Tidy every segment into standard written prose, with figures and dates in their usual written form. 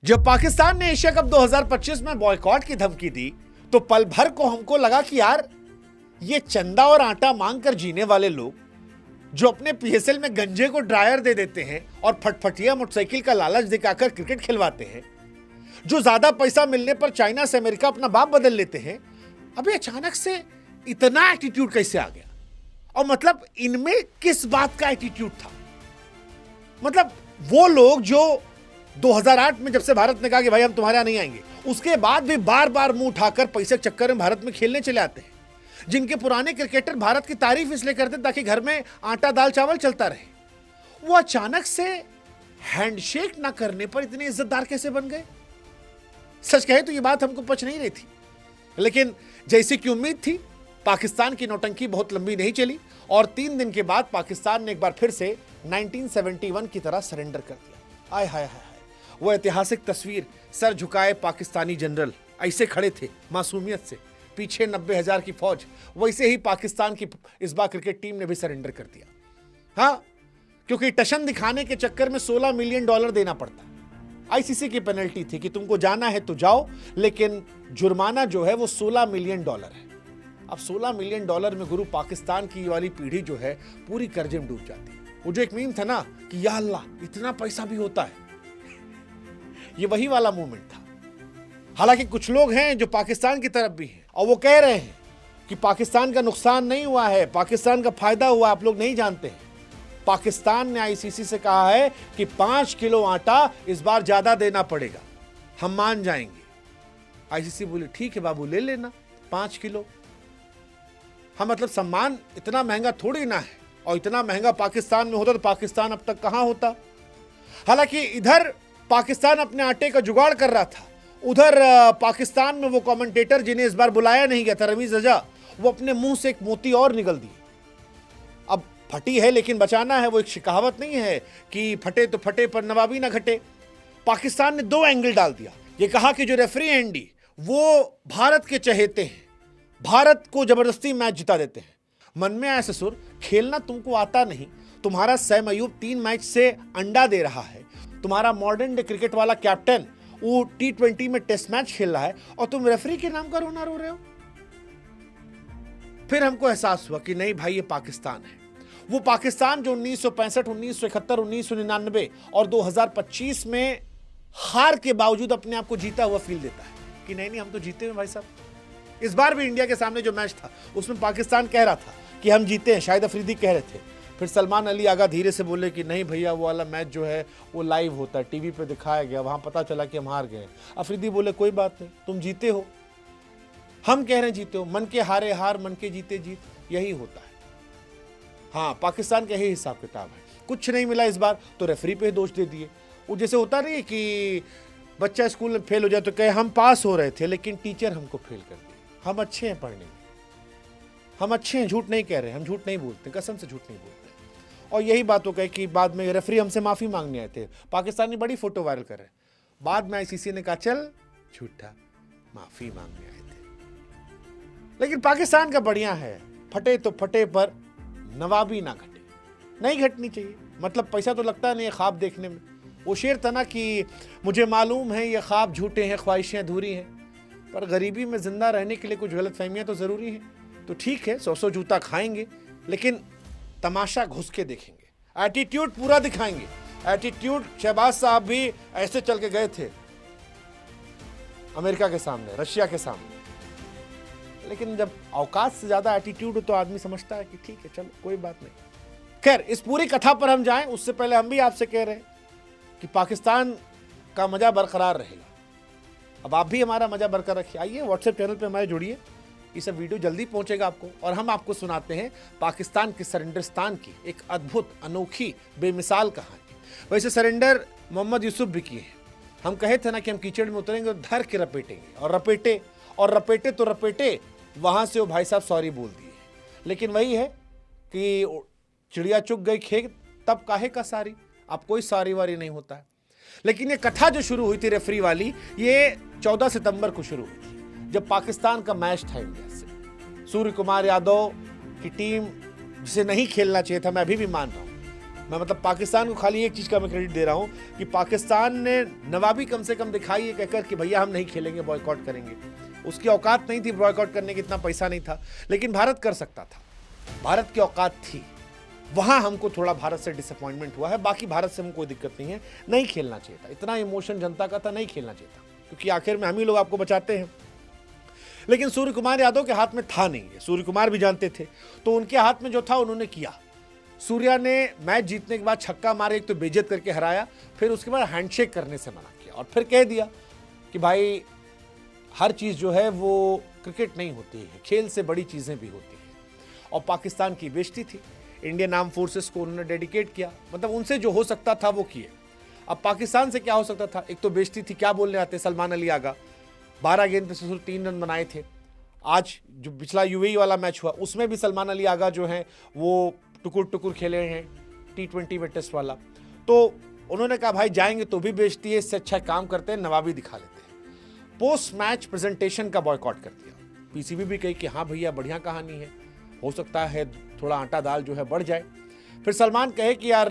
जब पाकिस्तान ने Asia cup 2025 में बॉयकॉट की धमकी दी तो पल भर को हमको लगा कि यार ये चंदा और आटा मांगकर जीने वाले लोग जो अपने पीएसएल में गंजे को ड्रायर दे देते हैं और फटफटिया मोटरसाइकिल का लालच दिखाकर क्रिकेट खिलवाते हैं, जो ज्यादा पैसा मिलने पर चाइना से अमेरिका अपना बाप बदल लेते हैं, अभी अचानक से इतना एटीट्यूड कैसे आ गया? और मतलब इनमें किस बात का एटीट्यूड था? मतलब वो लोग जो 2008 में जब से भारत ने कहा कि भाई हम तुम्हारे यहां नहीं आएंगे, उसके बाद भी बार बार मुंह उठाकर पैसे के चक्कर में भारत में खेलने चले आते हैं, जिनके पुराने क्रिकेटर भारत की तारीफ इसलिए करते ताकि घर में आटा दाल चावल चलता रहे, वो अचानक से हैंडशेक ना करने पर इतने इज्जतदार कैसे बन गए? सच कहे तो ये बात हमको पच नहीं रही थी, लेकिन जैसी कि उम्मीद थी पाकिस्तान की नौटंकी बहुत लंबी नहीं चली और 3 दिन के बाद पाकिस्तान ने एक बार फिर से 1971 की तरह सरेंडर कर दिया। आय हाय हाय, वो ऐतिहासिक तस्वीर, सर झुकाए पाकिस्तानी जनरल ऐसे खड़े थे मासूमियत से, पीछे 90,000 की फौज, वैसे ही पाकिस्तान की इस बार क्रिकेट टीम ने भी सरेंडर कर दिया। हाँ, क्योंकि टशन दिखाने के चक्कर में $16 मिलियन देना पड़ता। आईसीसी की पेनल्टी थी कि तुमको जाना है तो जाओ, लेकिन जुर्माना जो है वो $16 मिलियन है। अब $16 मिलियन में गुरु पाकिस्तान की वाली पीढ़ी जो है पूरी कर्जे में डूब जाती है। वो जो एक मीम था ना कि या अल्लाह इतना पैसा भी होता है, ये वही वाला मूवमेंट था। हालांकि कुछ लोग हैं जो पाकिस्तान की तरफ भी हैं और वो कह रहे हैं कि पाकिस्तान का नुकसान नहीं हुआ है, पाकिस्तान का फायदा हुआ, आप लोग नहीं जानते हैं। पाकिस्तान ने आईसीसी से कहा है कि 5 किलो आटा इस बार ज्यादा देना पड़ेगा, हम मान जाएंगे। आईसीसी बोले ठीक है बाबू ले लेना 5 किलो। हाँ, मतलब सम्मान इतना महंगा थोड़ी ना है, और इतना महंगा पाकिस्तान में होता तो पाकिस्तान अब तक कहां होता। हालांकि इधर पाकिस्तान अपने आटे का जुगाड़ कर रहा था, उधर पाकिस्तान में वो कमेंटेटर जिन्हें इस बार बुलाया नहीं गया था, रमीज रजा, वो अपने मुंह से एक मोती और निकल दिए। अब फटी है लेकिन बचाना है, वो एक शिकावत नहीं है कि फटे तो फटे पर नवाबी ना घटे। पाकिस्तान ने 2 एंगल डाल दिया। ये कहा कि जो रेफरी एंडी वो भारत के चहेते हैं, भारत को जबरदस्ती मैच जिता देते हैं। मन में आया ससुर, खेलना तुमको आता नहीं, तुम्हारा सैम अयूब 3 मैच से अंडा दे रहा है, तुम्हारा मॉडर्न डे क्रिकेट वाला कैप्टन वो T20 में टेस्ट मैच खेल रहा है और तुम रेफरी के नाम का रोना रो रहे हो। फिर हमको एहसास हुआ कि नहीं भाई, ये पाकिस्तान है, वो पाकिस्तान जो 1965, 1971, 1999 और 2025 में हार के बावजूद अपने आप को जीता हुआ फील देता है कि नहीं हम तो जीते हैं भाई साहब। इस बार भी इंडिया के सामने जो मैच था उसमें पाकिस्तान कह रहा था कि हम जीते हैं, शाहिद अफरीदी कह रहे थे। फिर सलमान अली आगा धीरे से बोले कि नहीं भैया, वो वाला मैच जो है वो लाइव होता है, टीवी पे दिखाया गया, वहां पता चला कि हम हार गए। अफरीदी बोले कोई बात नहीं, तुम जीते हो, हम कह रहे हैं जीते हो, मन के हारे हार, मन के जीते जीत, यही होता है। हाँ, पाकिस्तान का यही हिसाब किताब है। कुछ नहीं मिला इस बार तो रेफरी पे दोष दे दिए। वो जैसे होता नहीं कि बच्चा स्कूल में फेल हो जाए तो कहे हम पास हो रहे थे लेकिन टीचर हमको फेल कर दिए, हम अच्छे हैं पढ़ने में, हम अच्छे हैं, झूठ नहीं कह रहे, हम झूठ नहीं बोलते, कसम से झूठ नहीं बोलते। और यही बात हो गई कि बाद में रेफरी हमसे माफी मांगने आए थे, पाकिस्तानी बड़ी फोटो वायरल कर रहे, बाद में आईसीसी ने कहा चल झूठा, माफी मांगने आए थे। लेकिन पाकिस्तान का बढ़िया है, फटे तो फटे पर नवाबी ना घटे, नहीं घटनी चाहिए। मतलब पैसा तो लगता नहीं है ख्वाब देखने में। वो शेर था ना कि मुझे मालूम है ये ख्वाब झूठे हैं, ख्वाहिशें अधूरी हैं, पर गरीबी में जिंदा रहने के लिए कुछ गलत फहमियाँ तो ज़रूरी हैं। तो ठीक है, 100 जूता खाएंगे लेकिन तमाशा घुस के देखेंगे, एटीट्यूड पूरा दिखाएंगे। एटीट्यूड शहबाज साहब भी ऐसे चल के गए थे अमेरिका के सामने, रशिया के सामने, लेकिन जब औकात से ज़्यादा एटीट्यूड हो तो आदमी समझता है कि ठीक है चलो कोई बात नहीं। खैर, इस पूरी कथा पर हम जाएं उससे पहले हम भी आपसे कह रहे हैं कि पाकिस्तान का मज़ा बरकरार रहेगा। अब आप भी हमारा मज़ा बरकरार रखिए, आइए व्हाट्सएप चैनल पे हमारे जुड़िए, ये सब वीडियो जल्दी पहुंचेगा आपको और हम आपको सुनाते हैं पाकिस्तान के सरेंडरस्तान की एक अद्भुत, अनोखी, बेमिसाल कहानी। वैसे सरेंडर मोहम्मद यूसुफ भी किए हैं। हम कहे थे ना कि हम कीचड़ में उतरेंगे और धर के रपेटेंगे, और रपेटे तो रपेटे, वहाँ से वो भाई साहब सॉरी बोल दिए। लेकिन वही है कि चिड़िया चुग गई खेत तब काहे का सारी, अब कोई सारी वारी नहीं होता है। लेकिन ये कथा जो शुरू हुई थी रेफरी वाली, ये 14 सितंबर को शुरू हुई थी जब पाकिस्तान का मैच था इंडिया से। सूर्य कुमार यादव की टीम जिसे नहीं खेलना चाहिए था, मैं अभी भी मान रहा हूँ, मैं मतलब पाकिस्तान को खाली एक चीज़ का मैं क्रेडिट दे रहा हूँ कि पाकिस्तान ने नवाबी कम से कम दिखाई है कहकर कि भैया हम नहीं खेलेंगे, बॉयकॉट करेंगे। उसकी औकात नहीं थी बॉयकॉट करने की, इतना पैसा नहीं था, लेकिन भारत कर सकता था, भारत की औकात थी। वहाँ हमको थोड़ा भारत से डिसअपॉइंटमेंट हुआ है, बाकी भारत से हमको कोई दिक्कत नहीं है। नहीं खेलना चाहिए था, इतना इमोशन जनता का था, नहीं खेलना चाहिए था, क्योंकि आखिर में हम ही लोग आपको बचाते हैं। लेकिन सूर्य कुमार यादव के हाथ में था नहीं, सूर्य कुमार भी जानते थे, तो उनके हाथ में जो था उन्होंने किया। सूर्या ने मैच जीतने के बाद छक्का मारे, एक तो बेइज्जत करके हराया, फिर उसके बाद हैंडशेक करने से मना किया और फिर कह दिया कि भाई हर चीज़ जो है वो क्रिकेट नहीं होती है, खेल से बड़ी चीज़ें भी होती हैं। और पाकिस्तान की बेइज्जती थी, इंडियन आर्म फोर्सेस को उन्होंने डेडिकेट किया, मतलब उनसे जो हो सकता था वो किए। अब पाकिस्तान से क्या हो सकता था, एक तो बेइज्जती थी, क्या बोलने आते सलमान अली आगा, 12 गेंद पे सिर्फ 3 रन बनाए थे। आज जो पिछला यूएई वाला मैच हुआ उसमें भी सलमान अली आगा जो हैं वो टुकुर टुकुर खेले हैं, T20 में टेस्ट वाला। तो उन्होंने कहा भाई जाएंगे तो भी बेइज्जती है, इससे अच्छा काम करते हैं, नवाबी दिखा लेते हैं। पोस्ट मैच प्रेजेंटेशन का बॉयकॉट कर दिया। पीसीबी भी कही कि हाँ भैया बढ़िया कहानी है, हो सकता है थोड़ा आटा दाल जो है बढ़ जाए। फिर सलमान कहे कि यार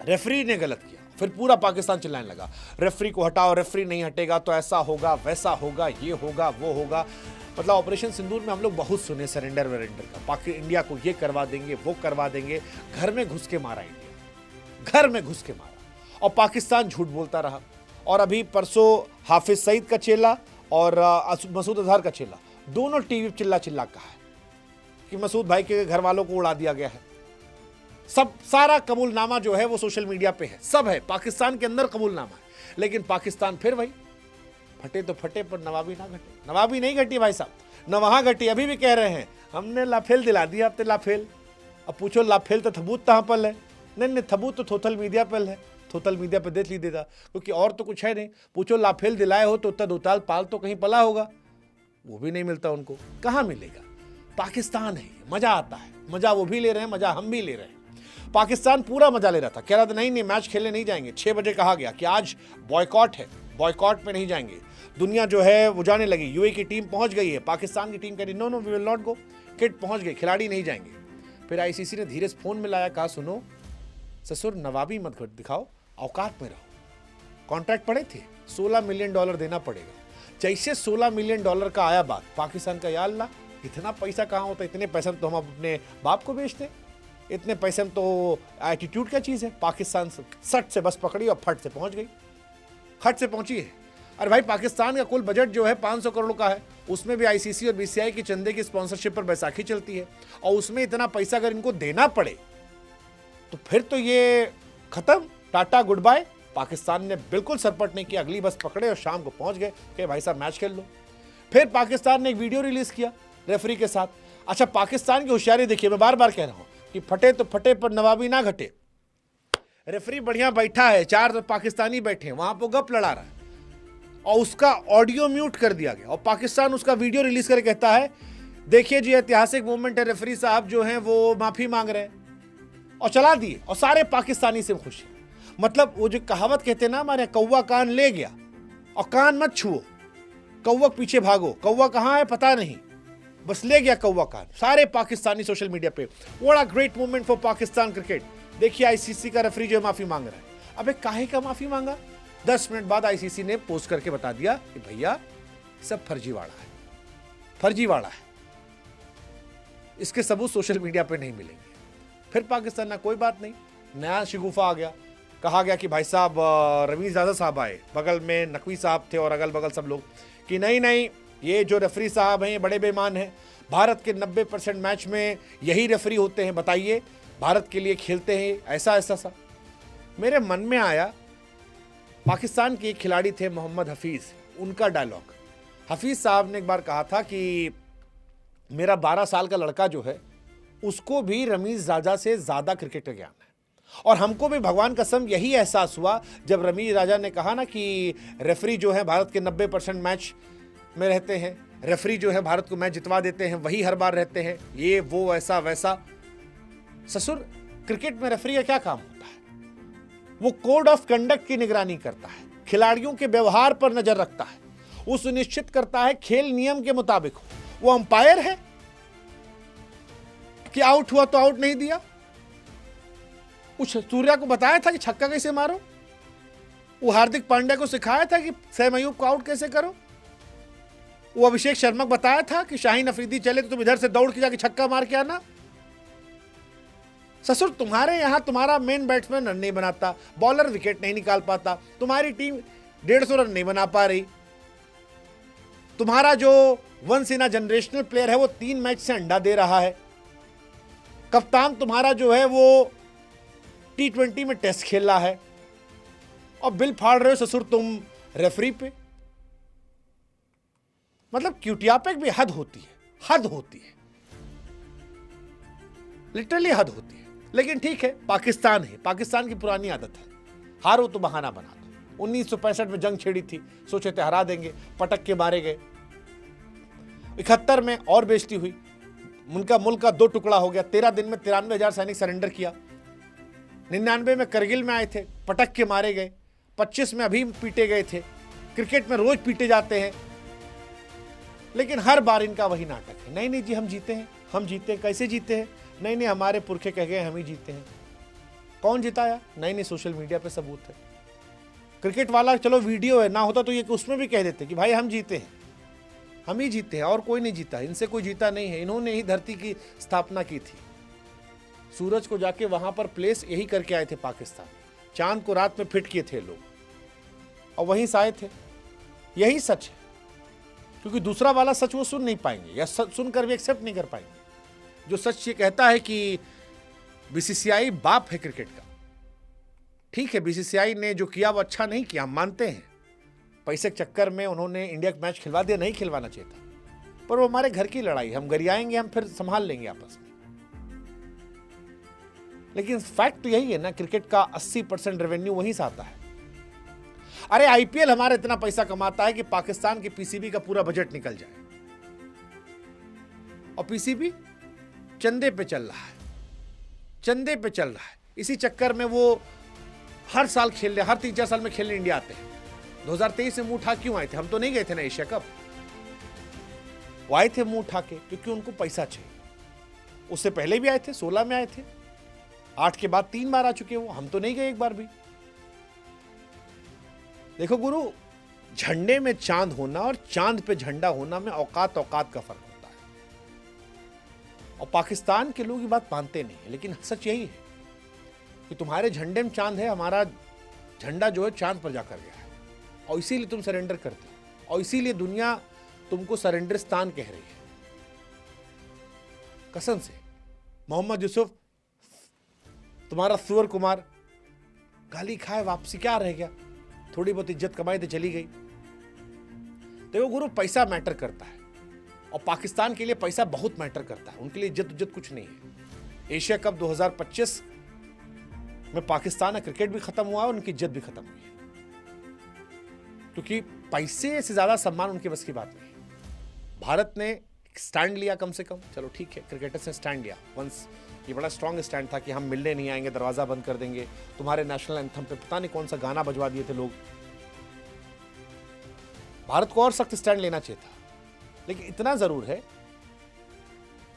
रेफरी ने गलत किया, फिर पूरा पाकिस्तान चिल्लाने लगा रेफरी को हटाओ, रेफरी नहीं हटेगा तो ऐसा होगा वैसा होगा, ये होगा वो होगा। मतलब ऑपरेशन सिंदूर में हम लोग बहुत सुने सरेंडर वेरेंडर का, बाकी इंडिया को ये करवा देंगे वो करवा देंगे। घर में घुस के मारा इंडिया, घर में घुस के मारा, और पाकिस्तान झूठ बोलता रहा। और अभी परसों हाफिज सईद का चेला और मसूद अजहर का चेला दोनों टीवी चिल्ला चिल्ला कहा है कि मसूद भाई के घर वालों को उड़ा दिया गया है। सब सारा कबूलनामा जो है वो सोशल मीडिया पे है, सब है, पाकिस्तान के अंदर कबूलनामा है। लेकिन पाकिस्तान फिर वही फटे तो फटे पर नवाबी ना घटे। नवाबी नहीं घटी भाई साहब, न वहां घटी। अभी भी कह रहे हैं हमने लाफेल दिला दिया, अब तो लाफेल। अब पूछो लाफेल तो थबूत कहाँ पर है? नहीं, थबूत तो थोथल मीडिया पर है, थोथल मीडिया पर देख लीजिएगा, क्योंकि और तो कुछ है नहीं। पूछो लाफेल दिलाए हो तो उत्तर दोताल पाल तो कहीं पला होगा, वो भी नहीं मिलता उनको, कहाँ मिलेगा। पाकिस्तान है, मजा आता है, मजा वो भी ले रहे हैं, मजा हम भी ले रहे हैं। पाकिस्तान पूरा मजा ले रहा था, कह रहा था नहीं मैच खेलने नहीं जाएंगे। 6 बजे कहा गया कि आज बॉयकॉट है, बॉयकॉट में नहीं जाएंगे। दुनिया जो है वो जाने लगी, यूएई की टीम पहुंच गई है, पाकिस्तान की टीम कह रही no we will not go, kit पहुंच गए, खिलाड़ी नहीं जाएंगे। फिर आईसीसी ने धीरे से फोन में लाया, कहा सुनो ससुर नवाबी मत दिखाओ, औकात में रहो। कॉन्ट्रैक्ट पड़े थे, $16 मिलियन देना पड़ेगा। जैसे $16 मिलियन का आया बात, पाकिस्तान का या अल्लाह इतना पैसा कहाँ होता, इतने पैसे तो हम अपने बाप को बेचते, इतने पैसे में तो एटीट्यूड क्या चीज़ है। पाकिस्तान से सट से बस पकड़ी और फट से पहुंच गई, खट से पहुंची है। अरे भाई पाकिस्तान का कुल बजट जो है 500 करोड़ का है, उसमें भी आईसीसी और बीसीसीआई की चंदे की स्पॉन्सरशिप पर बैसाखी चलती है, और उसमें इतना पैसा अगर इनको देना पड़े तो फिर तो ये खत्म, टाटा गुड बाय। पाकिस्तान ने बिल्कुल सरपट नहीं किया, अगली बस पकड़े और शाम को पहुंच गए कि भाई साहब मैच खेल लो। फिर पाकिस्तान ने एक वीडियो रिलीज किया रेफरी के साथ। अच्छा पाकिस्तान की होशियारी देखिए, मैं बार बार कह रहा हूं कि फटे तो फटे पर नवाबी ना घटे। रेफरी बढ़िया बैठा है, 4 पाकिस्तानी बैठे हैं, वहां पर गप लड़ा रहा है, और उसका ऑडियो म्यूट कर दिया गया, और पाकिस्तान उसका वीडियो रिलीज करके कहता है देखिए जी ऐतिहासिक मूवमेंट है, रेफरी साहब जो हैं वो माफी मांग रहे हैं, और चला दिए। और सारे पाकिस्तानी से खुश हैं। मतलब वो जो कहावत कहते हैं ना हमारे, कौवा कान ले गया, और कान मत छुओ, कौवा पीछे भागो, कौवा कहाँ है पता नहीं, बस ले गया कौवा कान। सारे पाकिस्तानी सोशल मीडिया पे what a great movement for Pakistan cricket. देखिए आईसीसी का रेफरी जो माफी मांग रहा है। अबे काहे का माफी मांगा? 10 मिनट बाद आईसीसी ने पोस्ट करके बता दिया कि भैया सब फर्जीवाड़ा है, फर्जीवाड़ा है, इसके सबूत सोशल मीडिया पे नहीं मिलेंगे। फिर पाकिस्तान ना कोई बात नहीं, नया शिगुफा आ गया, कहा गया कि भाई साहब रमीज आज़ाद साहब आए, बगल में नकवी साहब थे और अगल बगल सब लोग, कि नहीं ये जो रेफरी साहब हैं ये बड़े बेईमान हैं, भारत के 90% मैच में यही रेफरी होते हैं, बताइए भारत के लिए खेलते हैं ऐसा ऐसा सा। मेरे मन में आया, पाकिस्तान के एक खिलाड़ी थे मोहम्मद हफीज़, उनका डायलॉग। हफीज़ साहब ने एक बार कहा था कि मेरा 12 साल का लड़का जो है उसको भी रमीज राजा से ज़्यादा क्रिकेट का ज्ञान है, और हमको भी भगवान कसम यही एहसास हुआ जब रमीज राजा ने कहा ना कि रेफरी जो है भारत के 90% मैच में रहते हैं, रेफरी जो है भारत को मैच जितवा देते हैं, वही हर बार रहते हैं, ये वो ऐसा वैसा। ससुर क्रिकेट में रेफरी का क्या काम होता है? वो कोड ऑफ कंडक्ट की निगरानी करता है, खिलाड़ियों के व्यवहार पर नजर रखता है, वो सुनिश्चित करता है खेल नियम के मुताबिक हो। वो अंपायर है कि आउट हुआ तो आउट नहीं दिया, उस सूर्या को बताया था कि छक्का कैसे मारो? वो हार्दिक पांड्या को सिखाया था कि सैम अयूब को आउट कैसे करो? वो अभिषेक शर्मा को बताया था कि शाहीन अफरीदी चले तो तुम इधर से दौड़ के जाके छक्का मार के आना? ससुर, तुम्हारे यहां तुम्हारा मेन बैट्समैन रन नहीं बनाता, बॉलर विकेट नहीं निकाल पाता, तुम्हारी टीम 150 रन नहीं बना पा रही, तुम्हारा जो once in a generational player है वो 3 मैच से अंडा दे रहा है, कप्तान तुम्हारा जो है वो T20 में टेस्ट खेल रहा है, और बिल फाड़ रहे हो ससुर तुम रेफरी पे। मतलब क्यूटिया पे भी हद होती है, हद होती है, लिटरली हद होती है। लेकिन ठीक है, पाकिस्तान है, पाकिस्तान की पुरानी आदत है, हारो तो बहाना बना दो। 1965 में जंग छेड़ी थी, सोचे थे हरा देंगे, पटक के मारे गए। 71 में और बेइज्जती हुई, उनका मुल्क का 2 टुकड़ा हो गया। 13 दिन में 93,000 सैनिक सरेंडर किया। 99 में करगिल में आए थे, पटक के मारे गए। 25 में अभी पीटे गए थे। क्रिकेट में रोज पीटे जाते हैं, लेकिन हर बार इनका वही नाटक है। नहीं जी हम जीते हैं, हम जीते हैं। कैसे जीते हैं? नहीं हमारे पुरखे कह गए हम ही जीते हैं। कौन जिताया? नहीं सोशल मीडिया पे सबूत है। क्रिकेट वाला चलो वीडियो है, ना होता तो ये उसमें भी कह देते कि भाई हम जीते हैं, हम ही जीते हैं और कोई नहीं जीता, इनसे कोई जीता नहीं है, इन्होंने ही धरती की स्थापना की थी। सूरज को जाके वहां पर प्लेस यही करके आए थे पाकिस्तान। चांद को रात में फिट किए थे लोग और वहीं से आए थे। यही सच है, क्योंकि दूसरा वाला सच वो सुन नहीं पाएंगे या सुनकर भी एक्सेप्ट नहीं कर पाएंगे। जो सच ये कहता है कि बीसीसीआई बाप है क्रिकेट का। ठीक है, बीसीसीआई ने जो किया वो अच्छा नहीं किया, हम मानते हैं। पैसे के चक्कर में उन्होंने इंडिया का मैच खिलवा दिया, नहीं खिलवाना चाहिए था, पर वो हमारे घर की लड़ाई, हम गरियाएंगे, हम फिर संभाल लेंगे आपस में। लेकिन फैक्ट तो यही है ना, क्रिकेट का 80% रेवेन्यू वहीं से आता है। अरे आईपीएल हमारा इतना पैसा कमाता है कि पाकिस्तान के पीसीबी का पूरा बजट निकल जाए, और पीसीबी चंदे पे चल रहा है, चंदे पे चल रहा है। इसी चक्कर में वो हर साल खेलने, हर 3-4 साल में खेलने इंडिया आते हैं। 2023 में मुंह उठा क्यों आए थे? हम तो नहीं गए थे ना एशिया कप। वो आए थे मुंह उठा के क्योंकि उनको पैसा चाहिए। उससे पहले भी आए थे, 16 में आए थे, 8 के बाद 3 बार आ चुके वो। हम तो नहीं गए एक बार भी। देखो गुरु, झंडे में चांद होना और चांद पे झंडा होना में औकात का फर्क होता है। और पाकिस्तान के लोग ये बात मानते नहीं है, लेकिन सच यही है कि तुम्हारे झंडे में चांद है, हमारा झंडा जो है चांद पर जाकर गया है, और इसीलिए तुम सरेंडर करते हो, और इसीलिए दुनिया तुमको सरेंडरिस्तान कह रही है। कसम से, मोहम्मद यूसुफ तुम्हारा सुअर कुमार गाली खाए, वापसी क्या रह गया? थोड़ी बहुत इज्जत कमाई तो चली गई। देखो गुरु, पैसा मैटर करता है, और पाकिस्तान के लिए पैसा बहुत मैटर करता है। उनके लिए इज्जत कुछ नहीं है। एशिया कप 2025 में पाकिस्तान का क्रिकेट भी खत्म हुआ और उनकी इज्जत भी खत्म हुई है, क्योंकि पैसे से ज्यादा सम्मान उनके बस की बात नहीं। भारत ने स्टैंड लिया कम से कम, चलो ठीक है, क्रिकेटर्स ने स्टैंड लिया। वंस ये बड़ा स्ट्रांग स्टैंड था कि हम मिलने नहीं आएंगे, दरवाजा बंद कर देंगे। तुम्हारे नेशनल एंथम पे पता नहीं कौन सा गाना बजवा दिए थे लोग। भारत को और सख्त स्टैंड लेना चाहिए था, लेकिन इतना जरूर है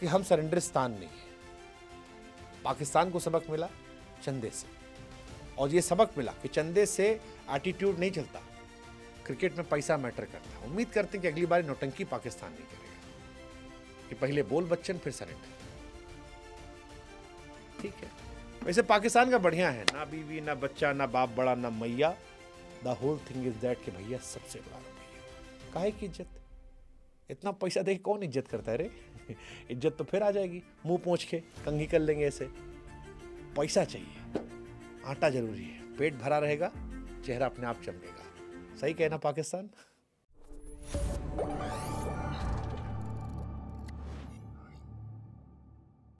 कि हम सरेंडरिस्तान नहीं है। पाकिस्तान को सबक मिला चंदे से, और ये सबक मिला कि चंदे से एटीट्यूड नहीं चलता, क्रिकेट में पैसा मैटर करता है। उम्मीद करते हैं कि अगली बार नौटंकी पाकिस्तान नहीं करेगा, कि पहले बोल बच्चन फिर सरेंडर। ठीक है, वैसे पाकिस्तान का बढ़िया है, ना बीवी ना बच्चा ना बाप बड़ा ना मैया। The whole thing is that कि भैया सबसे बड़ा रुपया। काहे की इज्जत? इतना पैसा देख कौन इज्जत करता है रे? इज्जत तो फिर आ जाएगी, मुंह पोंछ के कंघी कर लेंगे ऐसे। पैसा चाहिए, आटा जरूरी है, पेट भरा रहेगा, चेहरा अपने आप चमकेगा। सही कहना पाकिस्तान।